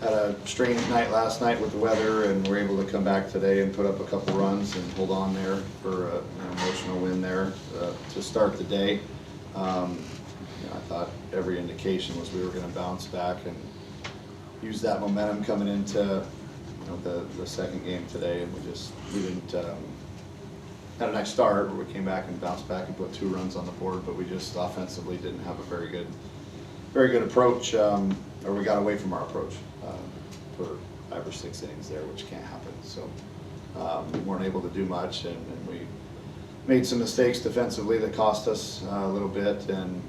had a strange night last night with the weather, and we're able to come back today and put up a couple runs and hold on there for an emotional win there to start the day. I thought every indication was we were going to bounce back and use that momentum coming into the second game today, and we didn't had a nice start where we came back and bounced back and put 2 runs on the board, but we just offensively didn't have a very good approach, or we got away from our approach for 5 or 6 innings there, which can't happen. So we weren't able to do much, and we made some mistakes defensively that cost us a little bit, and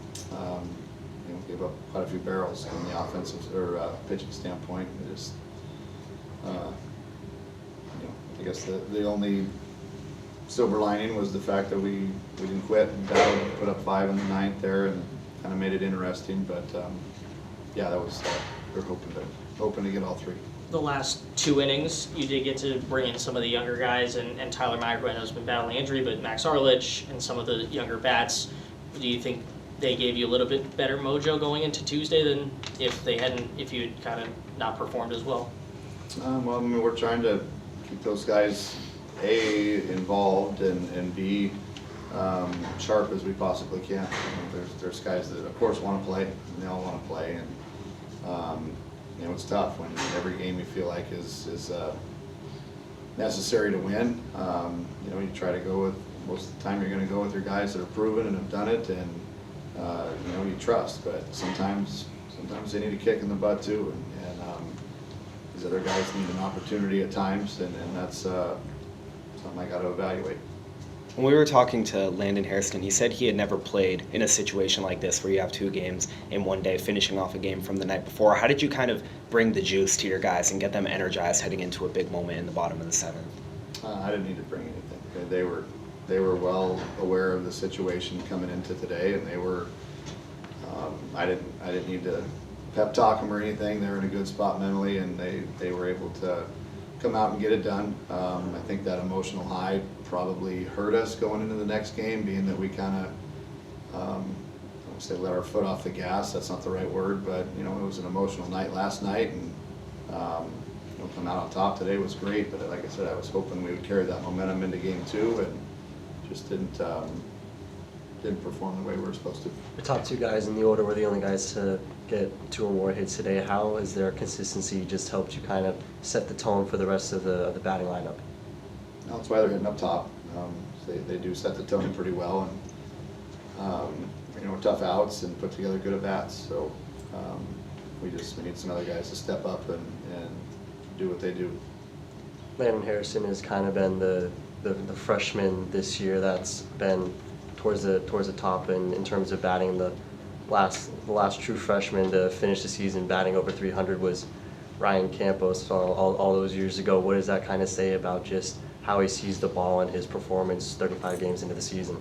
gave up quite a few barrels from the offensive or pitching standpoint. It just, I guess the only silver lining was the fact that we didn't quit and battled and put up 5 in the 9th there, and kind of made it interesting. But yeah, that was we were hoping to get all 3. The last 2 innings, you did get to bring in some of the younger guys, and Tyler Magro, I know, has been battling injury, but Max Arlich and some of the younger bats. Do you think they gave you a little bit better mojo going into Tuesday than if you had kind of not performed as well? Well, I mean, we're trying to keep those guys involved and B sharp as we possibly can. There's guys that of course want to play, and they all want to play, and it's tough when every game you feel like is necessary to win. You try to go with, most of the time you're going to go with your guys that are proven and have done it, and you trust. But sometimes they need a kick in the butt too, and these other guys need an opportunity at times, and that's something I got to evaluate. When we were talking to Landon Hairston, he said he had never played in a situation like this where you have 2 games in one day, finishing off a game from the night before. How did you kind of bring the juice to your guys and get them energized heading into a big moment in the bottom of the 7th? I didn't need to bring anything. They were well aware of the situation coming into today, and they were. I didn't need to pep talk them or anything. They were in a good spot mentally, and they were able to come out and get it done. I think that emotional high probably hurt us going into the next game, being that we kind of, I won't say let our foot off the gas, that's not the right word, but it was an emotional night last night, and come out on top today was great. But like I said, I was hoping we would carry that momentum into game 2, and just didn't perform the way we were supposed to. The top 2 guys in the order were the only guys to get 2 or more hits today. How has their consistency just helped you kind of set the tone for the rest of the batting lineup? Well, that's why they're hitting up top. They do set the tone pretty well, and tough outs and put together good at-bats. So we need some other guys to step up and do what they do. Landon Harrison has kind of been the freshman this year that's been towards the top in terms of batting. The last true freshman to finish the season batting over 300 was Ryan Campos all those years ago. What does that kind of say about just how he sees the ball and his performance 35 games into the season?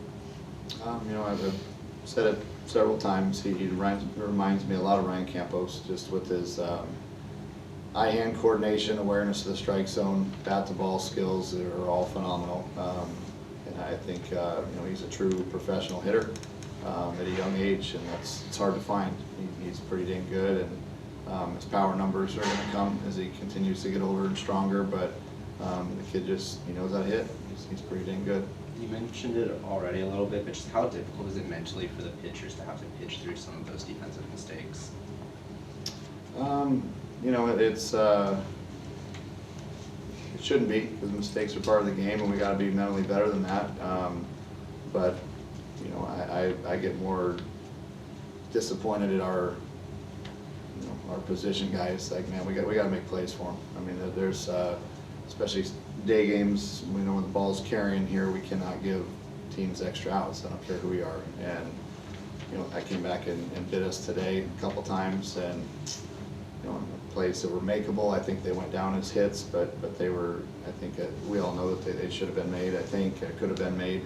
I've said it several times. He reminds me a lot of Ryan Campos, just with his eye-hand coordination, awareness of the strike zone, bat-to-ball skills are all phenomenal. And I think he's a true professional hitter at a young age, and it's hard to find. He's pretty dang good, and his power numbers are going to come as he continues to get older and stronger. But the kid he knows how to hit. He's pretty dang good. You mentioned it already a little bit, but just how difficult is it mentally for the pitchers to have to pitch through some of those defensive mistakes? It shouldn't be, because mistakes are part of the game, and we got to be mentally better than that. But I get more disappointed at our position guys. Like, man, we got to make plays for them. I mean, there's especially day games. When the ball's carrying here, we cannot give teams extra outs. I don't care who we are. And that came back and bit us today a couple times, and plays that were makeable. I think they went down as hits, but they were. I think we all know that they should have been made. I think it could have been made.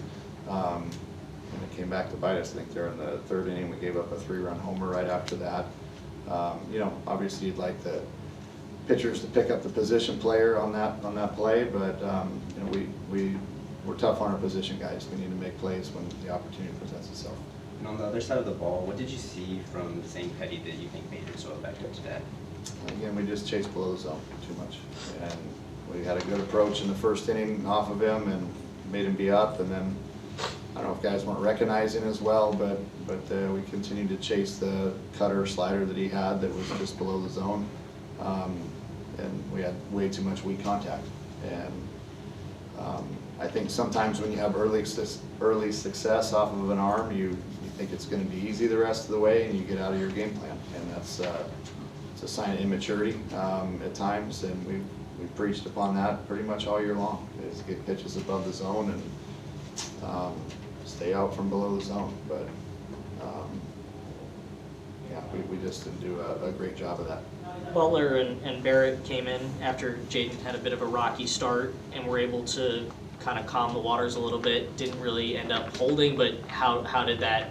And it came back to bite us. I think they're in the 3rd inning. We gave up a 3-run homer right after that. Obviously you'd like the pitchers to pick up the position player on that play, but we're tough on our position guys. We need to make plays when the opportunity presents itself. And on the other side of the ball, what did you see from St. Petty that you think made him so effective today? Again, we just chased below the zone too much. And we had a good approach in the first inning off of him and made him be up. And then, I don't know if guys weren't recognizing as well, but we continued to chase the cutter slider that he had that was just below the zone. And we had way too much weak contact. And I think sometimes when you have early success off of an arm, you think it's going to be easy the rest of the way, and you get out of your game plan. And that's it's a sign of immaturity at times, and we've preached upon that pretty much all year long, is get pitches above the zone and stay out from below the zone. But yeah, we just didn't do a great job of that. Butler and Barrett came in after Jaden had a bit of a rocky start and were able to kind of calm the waters a little bit. Didn't really end up holding, but how did that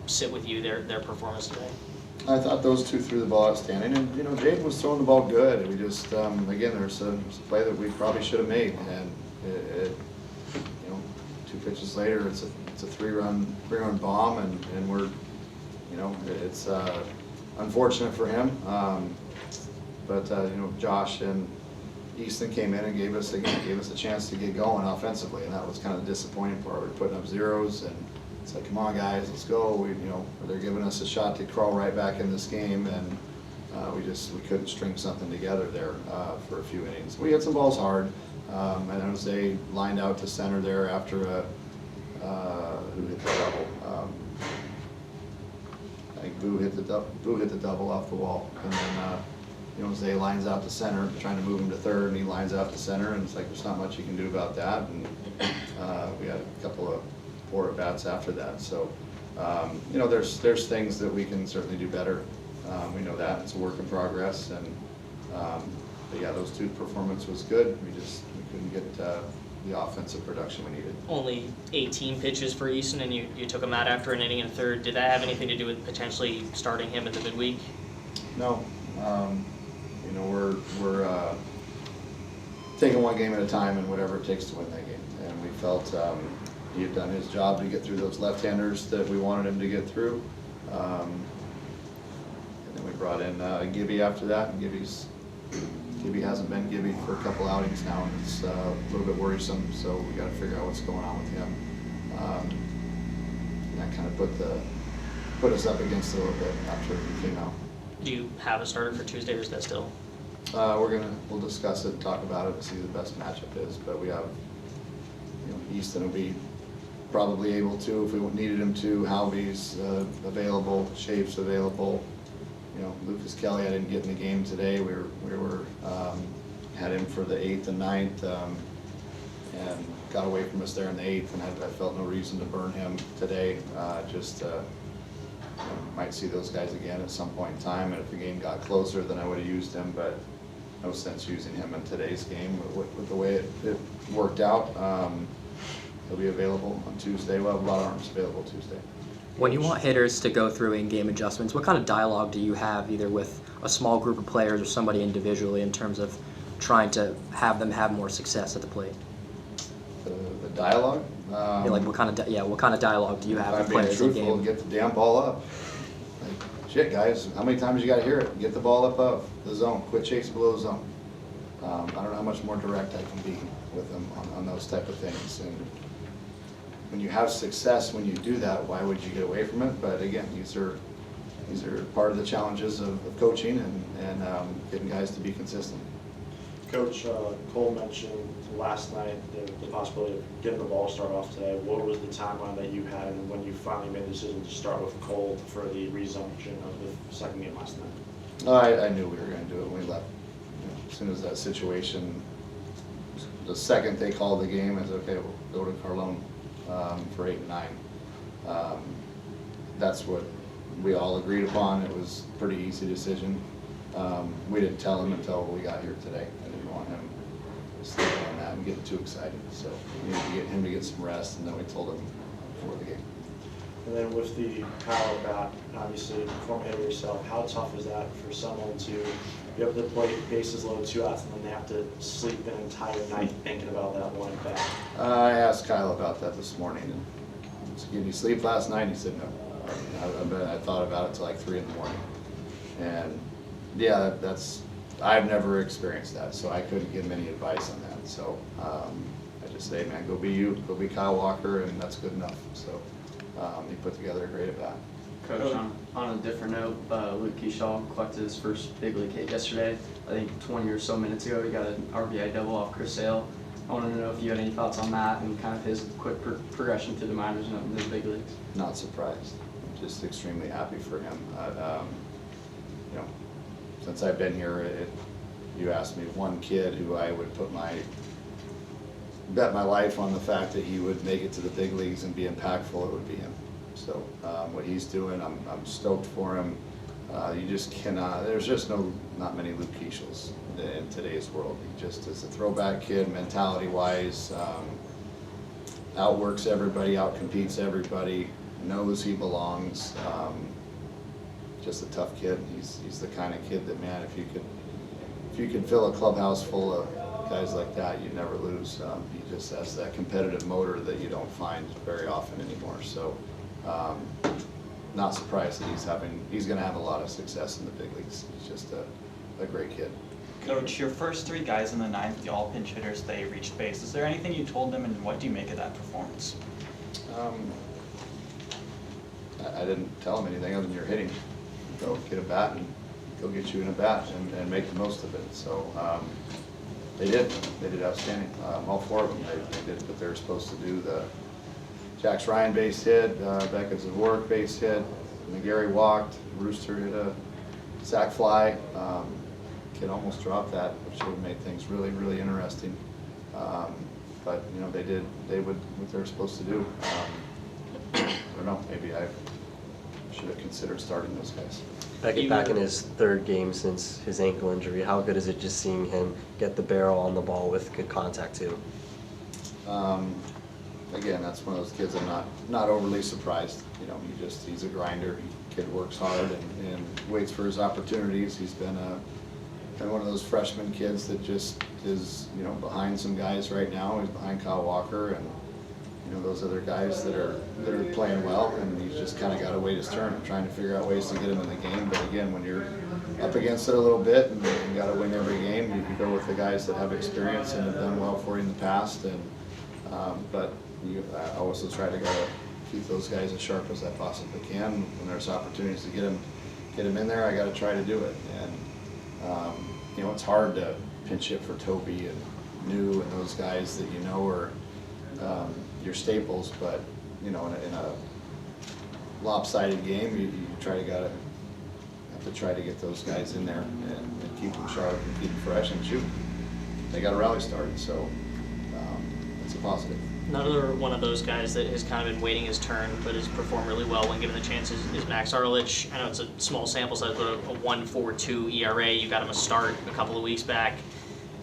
sit with you, their performance today? I thought those two threw the ball outstanding, and Jaden was throwing the ball good. We just again, there's a play that we probably should have made, and it 2 pitches later, it's a three-run bomb, and we're it's unfortunate for him. But Josh and Easton came in and gave us a chance to get going offensively, and that was kind of the disappointing part. We're putting up zeros, and it's like, come on guys, let's go. They're giving us a shot to crawl right back in this game, and we couldn't string something together there for a few innings. We hit some balls hard, and Jose lined out to center there after who hit the double. I think Boo hit the double off the wall, and then Jose lines out to center, trying to move him to third, and he lines out to center, and it's like there's not much you can do about that. And we had a couple of poor at bats after that. So there's things that we can certainly do better. We know that it's a work in progress, and but yeah, those 2 performance was good. We couldn't get the offensive production we needed. Only 18 pitches for Easton, and you took him out after an inning and a third. Did that have anything to do with potentially starting him in the midweek? No. We're taking one game at a time, and whatever it takes to win that game. And we felt he had done his job to get through those left-handers that we wanted him to get through. And then we brought in Gibby after that, and Gibby hasn't been Gibby for a couple outings now, and it's a little bit worrisome. So we got to figure out what's going on with him. And that kind of put us up against it a little bit after he came out. Do you have a starter for Tuesday, or is that still? We'll discuss it, talk about it, and see who the best matchup is. But we have, Easton will be probably able to if we needed him to. Halvey's available, Shapes available. Lucas Kelly, I didn't get in the game today. We were had him for the 8th and 9th, and got away from us there in the 8th, and I felt no reason to burn him today. Might see those guys again at some point in time, and if the game got closer, then I would have used him, but no sense using him in today's game with the way it worked out. He'll be available on Tuesday. We'll have a lot of arms available Tuesday. When you want hitters to go through in-game adjustments, what kind of dialogue do you have either with a small group of players or somebody individually in terms of trying to have them have more success at the plate? The dialogue? Like what kind of dialogue do you have with players in truthful, game? get the damn ball up. Like, shit, guys, how many times you got to hear it? Get the ball up of the zone. Quit chasing below the zone. I don't know how much more direct I can be with them on those type of things. And when you have success, when you do that, why would you get away from it? But again, these are part of the challenges of coaching and getting guys to be consistent. Coach, Cole mentioned last night the possibility of getting the ball start off today. What was the timeline that you had, and when you finally made the decision to start with Cole for the resumption of the second game last night? I knew we were going to do it when we left. As soon as that situation, the second they called the game, I said, okay, we'll go to Carlone for 8 and 9. That's what we all agreed upon. It was a pretty easy decision. We didn't tell him until we got here today. I didn't want him sleeping on that and getting too excited. So we needed to get him to get some rest, and then we told him before the game. And then with the power bat, obviously, former hitter yourself, how tough is that for someone to be able to play bases loaded 2 outs and then they have to sleep an entire night thinking about that one at bat? I asked Kyle about that this morning. And did you sleep last night? He said no. I thought about it till like 3 in the morning. And Yeah, I've never experienced that, so I couldn't give him any advice on that. So I just say, man, go be you, go be Kyle Walker, and that's good enough. So he put together a great at-bat. Coach, on a different note, Luke Keyshaw collected his first big league hit yesterday. I think 20 or so minutes ago, he got an RBI double off Chris Sale. I wanted to know if you had any thoughts on that and kind of his quick progression through the minors and up into the big leagues. Not surprised. I'm just extremely happy for him. You know, since I've been here, you asked me one kid who I would bet my life on the fact that he would make it to the big leagues and be impactful, it would be him. So what he's doing, I'm stoked for him. You just cannot, there's just not many Luke Keishels in today's world. He just is a throwback kid, mentality-wise, outworks everybody, outcompetes everybody, knows he belongs. Just a tough kid. He's the kind of kid that, man, if you could fill a clubhouse full of guys like that, you'd never lose. He just has that competitive motor that you don't find very often anymore. So, not surprised that he's going to have a lot of success in the big leagues. He's just a great kid. Coach, your first three guys in the ninth, the all pinch hitters, they reached base. Is there anything you told them, and what do you make of that performance? I didn't tell him anything other than you're hitting. Go get a bat and go get you in a bat and make the most of it. So they did outstanding. All four of them, they did what they were supposed to do. The Jax Ryan base hit, Becca Zavorik base hit, McGarry walked, Rooster hit a sac fly. Kid almost dropped that, which would have made things really, really interesting. But you know, they did what they were supposed to do. I don't know, maybe I should have considered starting those guys. Beckett back in his third game since his ankle injury. How good is it just seeing him get the barrel on the ball with good contact too? Again, that's one of those kids I'm not overly surprised. You know, he's a grinder. Kid works hard and waits for his opportunities. He's been one of those freshman kids that just is, you know, behind some guys right now. He's behind Kyle Walker and, you know, those other guys that are playing well, and he's just kind of got to wait his turn. I'm trying to figure out ways to get him in the game. But again, when you're up against it a little bit and you got to win every game, you can go with the guys that have experience and have done well for you in the past. And but I also try to keep those guys as sharp as I possibly can. When there's opportunities to get them in there, I got to try to do it. And you know, it's hard to pinch hit for Toby and New and those guys that you know are your staples, but you know, in a lopsided game, you have to try to get those guys in there and keep them sharp and keep them fresh and shoot. They got a rally started, so it's a positive. Another one of those guys that has kind of been waiting his turn, but has performed really well when given the chance is Max Arlich. I know it's a small sample size, but a 1.42 ERA. You got him a start a couple of weeks back.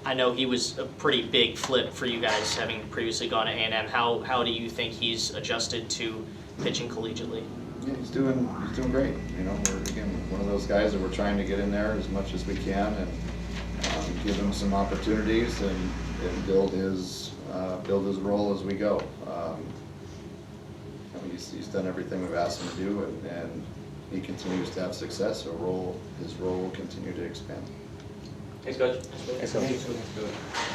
I know he was a pretty big flip for you guys, having previously gone to A&M. How do you think he's adjusted to pitching collegiately? Yeah, he's doing great. You know, we're again one of those guys that we're trying to get in there as much as we can and give him some opportunities and build his role as we go. You know, he's done everything we've asked him to do, and he continues to have success. So his role will continue to expand. Thanks, Coach. Thanks, Coach.